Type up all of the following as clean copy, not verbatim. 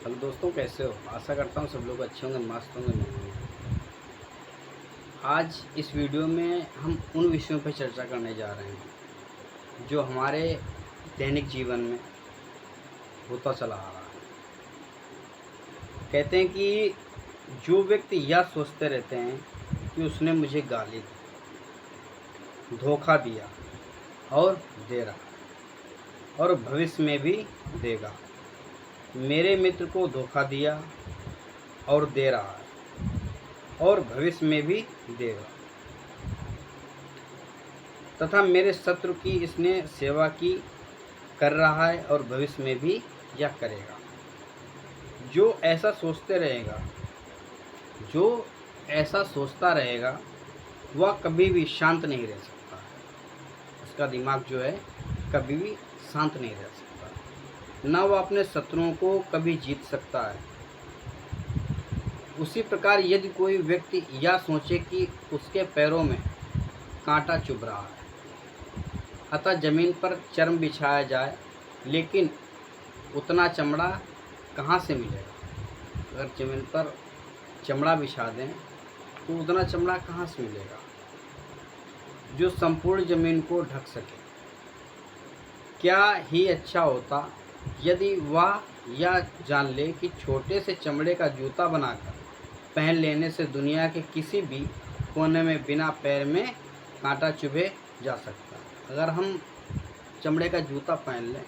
Hello दोस्तों, कैसे हो? आशा करता हूँ सब लोग अच्छे होंगे, मस्त होंगे, मस्त होंगे। आज इस वीडियो में हम उन विषयों पर चर्चा करने जा रहे हैं जो हमारे दैनिक जीवन में होता चला आ रहा है। कहते हैं कि जो व्यक्ति यह सोचते रहते हैं कि उसने मुझे गाली दी, धोखा दिया और दे रहा है और भविष्य में भी देगा। मेरे मित्र को धोखा दिया और दे रहा है और भविष्य में भी देगा, तथा मेरे शत्रु की इसने सेवा की, कर रहा है और भविष्य में भी यह करेगा। जो ऐसा सोचता रहेगा वह कभी भी शांत नहीं रह सकता है। उसका दिमाग जो है कभी भी शांत नहीं रह सकता, ना वह अपने शत्रुओं को कभी जीत सकता है। उसी प्रकार यदि कोई व्यक्ति यह सोचे कि उसके पैरों में कांटा चुभ रहा है, अतः जमीन पर चर्म बिछाया जाए, लेकिन उतना चमड़ा कहाँ से मिलेगा? अगर जमीन पर चमड़ा बिछा दें तो उतना चमड़ा कहाँ से मिलेगा जो संपूर्ण जमीन को ढक सके? क्या ही अच्छा होता यदि वह यह जान ले कि छोटे से चमड़े का जूता बनाकर पहन लेने से दुनिया के किसी भी कोने में बिना पैर में कांटा चुभे जा सकता है। अगर हम चमड़े का जूता पहन लें,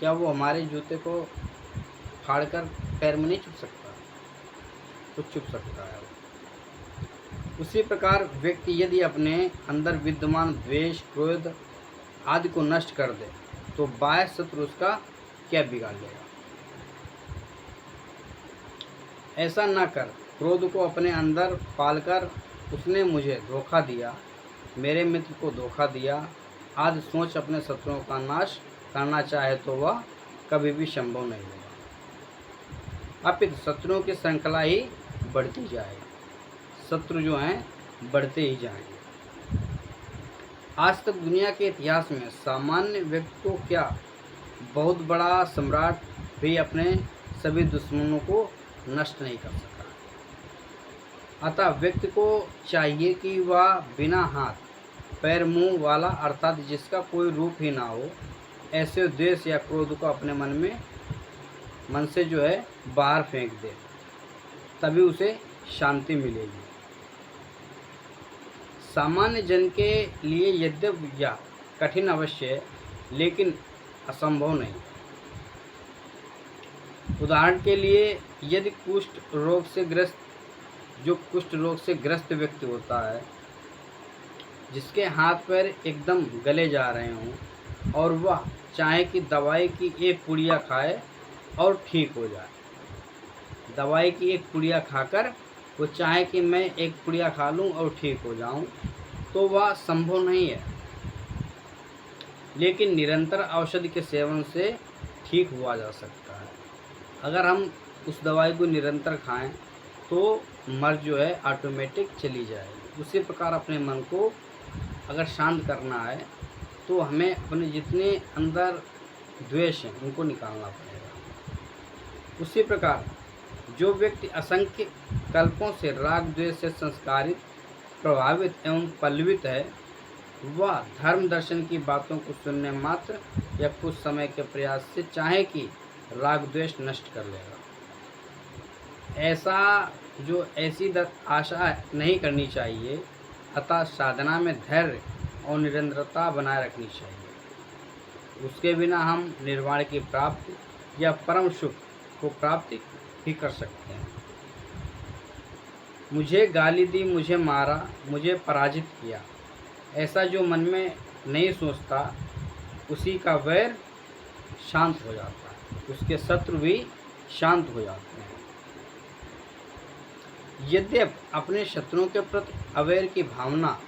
क्या वो हमारे जूते को फाड़कर पैर में नहीं चुभ सकता? तो चुभ सकता है। उसी प्रकार व्यक्ति यदि अपने अंदर विद्यमान द्वेष, क्रोध आदि को नष्ट कर दे तो बाह्य शत्रु उसका क्या बिगाड़ लेगा? ऐसा न कर, क्रोध को अपने अंदर पालकर उसने मुझे धोखा दिया, मेरे मित्र को धोखा दिया आदि सोच अपने शत्रुओं का नाश करना चाहे तो वह कभी भी संभव नहीं होगा। अपितु शत्रुओं की श्रृंखला ही बढ़ती जाएगी। शत्रु जो हैं बढ़ते ही जाएंगे। आज तक दुनिया के इतिहास में सामान्य व्यक्ति को क्या, बहुत बड़ा सम्राट भी अपने सभी दुश्मनों को नष्ट नहीं कर सका। अतः व्यक्ति को चाहिए कि वह बिना हाथ पैर मुंह वाला, अर्थात जिसका कोई रूप ही ना हो, ऐसे द्वेष या क्रोध को अपने मन से जो है बाहर फेंक दे, तभी उसे शांति मिलेगी। सामान्य जन के लिए यद्यपि यह कठिन अवश्य है, लेकिन असंभव नहीं। उदाहरण के लिए यदि कुष्ठ रोग से ग्रस्त व्यक्ति होता है, जिसके हाथ पैर एकदम गले जा रहे हों और वह चाहे कि दवाई की एक पुड़िया खाए और ठीक हो जाए, दवाई की एक पुड़िया खाकर वो चाहे कि मैं एक पुड़िया खा लूं और ठीक हो जाऊं, तो वह संभव नहीं है। लेकिन निरंतर औषधि के सेवन से ठीक हुआ जा सकता है। अगर हम उस दवाई को निरंतर खाएं तो मर्ज जो है ऑटोमेटिक चली जाएगी। उसी प्रकार अपने मन को अगर शांत करना है तो हमें अपने जितने अंदर द्वेष हैं उनको निकालना पड़ेगा। उसी प्रकार जो व्यक्ति असंख्य कल्पों से राग द्वेष से संस्कारित, प्रभावित एवं पल्लवित है, वह धर्म दर्शन की बातों को सुनने मात्र या कुछ समय के प्रयास से चाहे कि राग द्वेष नष्ट कर लेगा। ऐसी आशा नहीं करनी चाहिए। अतः साधना में धैर्य और निरंतरता बनाए रखनी चाहिए। उसके बिना हम निर्वाण की प्राप्ति या परम सुख को प्राप्ति भी कर सकते हैं। मुझे गाली दी, मुझे मारा, मुझे पराजित किया, ऐसा जो मन में नहीं सोचता, उसी का वैर शांत हो जाता है, उसके शत्रु भी शांत हो जाते हैं। यद्यपि अपने शत्रुओं के प्रति अवैर की भावना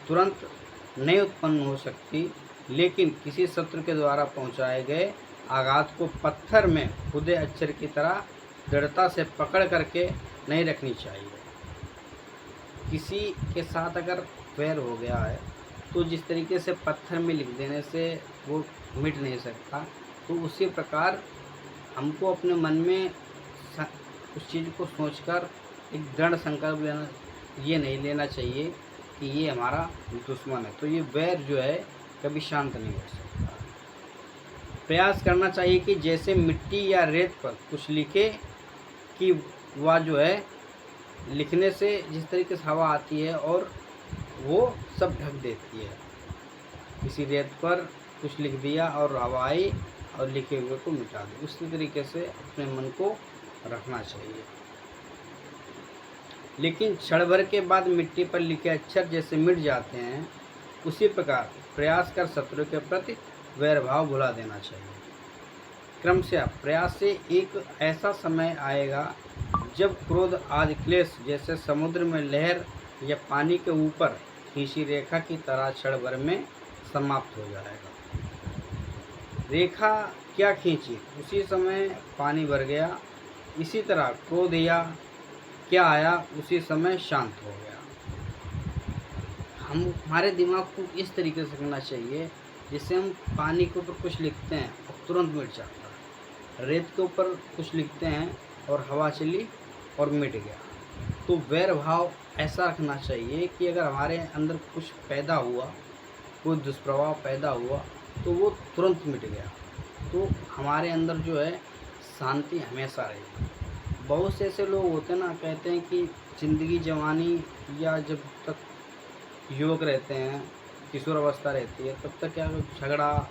तुरंत नहीं उत्पन्न हो सकती, लेकिन किसी शत्रु के द्वारा पहुंचाए गए आघात को पत्थर में खुदे अक्षर की तरह दृढ़ता से पकड़ करके नहीं रखनी चाहिए। किसी के साथ अगर वैर हो गया है तो जिस तरीके से पत्थर में लिख देने से वो मिट नहीं सकता, तो उसी प्रकार हमको अपने मन में उस चीज़ को सोचकर एक दृढ़ संकल्प लेना, ये नहीं लेना चाहिए कि ये हमारा दुश्मन है। तो ये वैर जो है कभी शांत नहीं हो सकता। प्रयास करना चाहिए कि जैसे मिट्टी या रेत पर कुछ लिखे कि वह जो है लिखने से जिस तरीके से हवा आती है और वो सब ढक देती है। किसी रेत पर कुछ लिख दिया और हवा आई और लिखे हुए को मिटा दी, उसी तरीके से अपने मन को रखना चाहिए। लेकिन क्षण भर के बाद मिट्टी पर लिखे अक्षर जैसे मिट जाते हैं, उसी प्रकार प्रयास कर शत्रु के प्रति वैरभाव भुला देना चाहिए। क्रमशः प्रयास से एक ऐसा समय आएगा जब क्रोध आदि क्लेश जैसे समुद्र में लहर या पानी के ऊपर खींची रेखा की तरह क्षण भर में समाप्त हो जाएगा। रेखा क्या खींची, उसी समय पानी भर गया। इसी तरह क्रोध या क्या आया, उसी समय शांत हो गया। हमारे दिमाग को इस तरीके से करना चाहिए जैसे हम पानी के ऊपर कुछ लिखते हैं और तुरंत मिट जाता है, रेत के ऊपर कुछ लिखते हैं और हवा चली और मिट गया। तो वैर भाव ऐसा रखना चाहिए कि अगर हमारे अंदर कुछ पैदा हुआ, कोई दुष्प्रभाव पैदा हुआ, तो वो तुरंत मिट गया। तो हमारे अंदर जो है शांति हमेशा रहेगी। बहुत से ऐसे लोग होते हैं ना, कहते हैं कि ज़िंदगी जवानी या जब तक युवक रहते हैं, किशोर अवस्था रहती है, तब तक क्या झगड़ा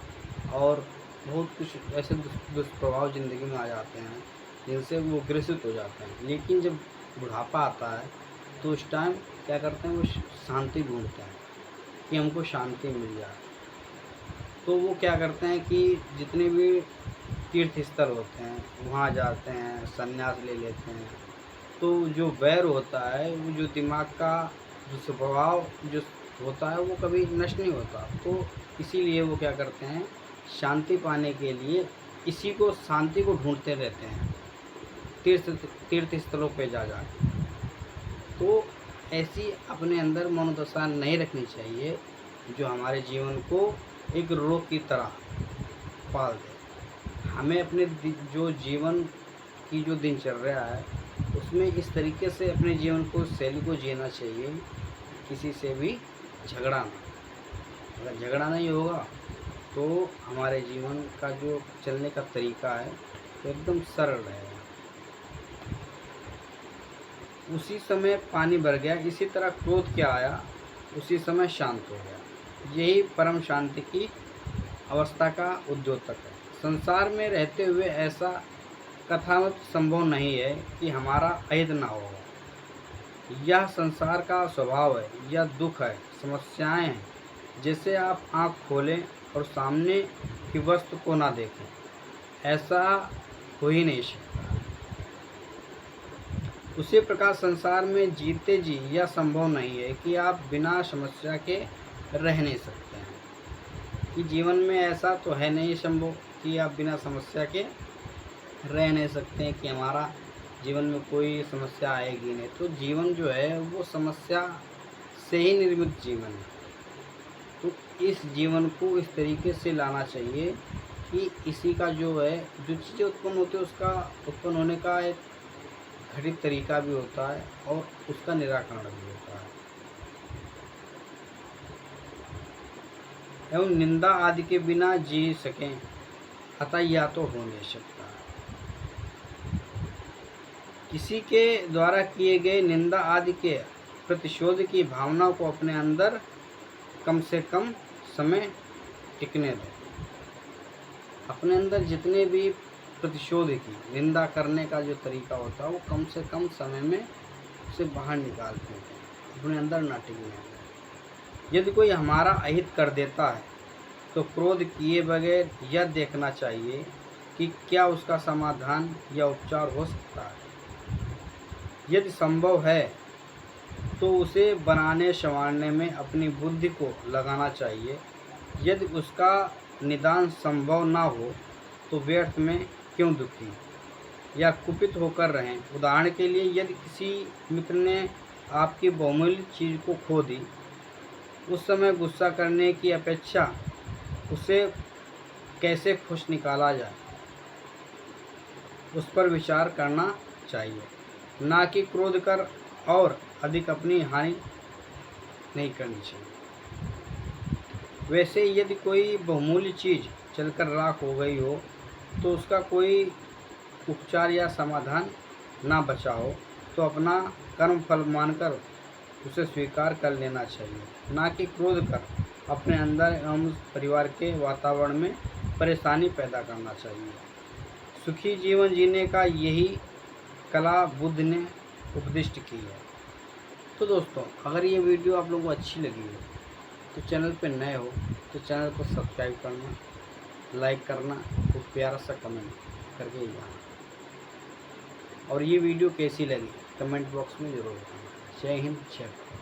और बहुत कुछ ऐसे दुष्प्रभाव ज़िंदगी में आ जाते हैं जिनसे वो ग्रसित हो जाते हैं। लेकिन जब बुढ़ापा आता है तो उस टाइम क्या करते हैं, वो शांति ढूंढते हैं कि हमको शांति मिल जाए। तो वो क्या करते हैं कि जितने भी तीर्थ स्थल होते हैं वहाँ जाते हैं, संन्यास ले लेते हैं। तो जो वैर होता है, वो जो दिमाग का जो स्वभाव जो होता है वो कभी नष्ट नहीं होता। तो इसीलिए वो क्या करते हैं, शांति पाने के लिए इसी को, शांति को ढूंढते रहते हैं तीर्थ स्थलों पे जा तो ऐसी अपने अंदर मनोदशा नहीं रखनी चाहिए जो हमारे जीवन को एक रोग की तरह पाल दे। हमें अपने जो जीवन की जो दिनचर्या है उसमें इस तरीके से अपने जीवन को, शैली को जीना चाहिए, किसी से भी झगड़ा ना। अगर झगड़ा नहीं होगा तो हमारे जीवन का जो चलने का तरीका है तो एकदम सरल रहेगा। उसी समय पानी भर गया, इसी तरह क्रोध क्या आया, उसी समय शांत हो गया। यही परम शांति की अवस्था का उद्योतक है। संसार में रहते हुए ऐसा कथामत संभव नहीं है कि हमारा अहित ना हो। यह संसार का स्वभाव है, यह दुख है, समस्याएं हैं। जैसे आप आँख खोलें और सामने की वस्तु को ना देखें, ऐसा हो ही नहीं सकता। उसी प्रकार संसार में जीते जी यह संभव नहीं है कि आप बिना समस्या के रह नहीं सकते हैं। कि जीवन में ऐसा तो है नहीं संभव कि आप बिना समस्या के रह नहीं सकते हैं, कि हमारा जीवन में कोई समस्या आएगी नहीं। तो जीवन जो है वो समस्या से ही निर्मित जीवन है। तो इस जीवन को इस तरीके से लाना चाहिए कि इसी का जो है, जो चीज़ें उत्पन्न होती है उसका उत्पन्न होने का एक घटित तरीका भी होता है और उसका निराकरण भी होता है। एवं निंदा आदि के बिना जी सकें, अतः यह तो हो नहीं सकता। किसी के द्वारा किए गए निंदा आदि के प्रतिशोध की भावना को अपने अंदर कम से कम समय टिकने दें। अपने अंदर जितने भी प्रतिशोध की, निंदा करने का जो तरीका होता है वो कम से कम समय में उसे बाहर निकालते हैं, अपने अंदर ना टिकने दें। यदि कोई हमारा अहित कर देता है तो क्रोध किए बगैर यह देखना चाहिए कि क्या उसका समाधान या उपचार हो सकता है। यदि संभव है तो उसे बनाने संवारने में अपनी बुद्धि को लगाना चाहिए। यदि उसका निदान संभव ना हो तो व्यर्थ में क्यों दुखी या कुपित होकर रहें। उदाहरण के लिए, यदि किसी मित्र ने आपकी बहुमूल्य चीज़ को खो दी, उस समय गुस्सा करने की अपेक्षा उसे कैसे खुश निकाला जाए, उस पर विचार करना चाहिए, ना कि क्रोध कर और अधिक अपनी हानि नहीं करनी चाहिए। वैसे यदि कोई बहुमूल्य चीज़ जलकर राख हो गई हो तो उसका कोई उपचार या समाधान ना बचा हो तो अपना कर्म फल मानकर उसे स्वीकार कर लेना चाहिए, ना कि क्रोध कर अपने अंदर एवं उस परिवार के वातावरण में परेशानी पैदा करना चाहिए। सुखी जीवन जीने का यही कला बुद्ध ने उपदिष्ट की है। तो दोस्तों, अगर ये वीडियो आप लोगों को अच्छी लगी हो तो चैनल पे नए हो तो चैनल को सब्सक्राइब करना, लाइक करना और प्यारा सा कमेंट करके जाना। और ये वीडियो कैसी लगी कमेंट बॉक्स में ज़रूर बताना। जय हिंद, जय भारत।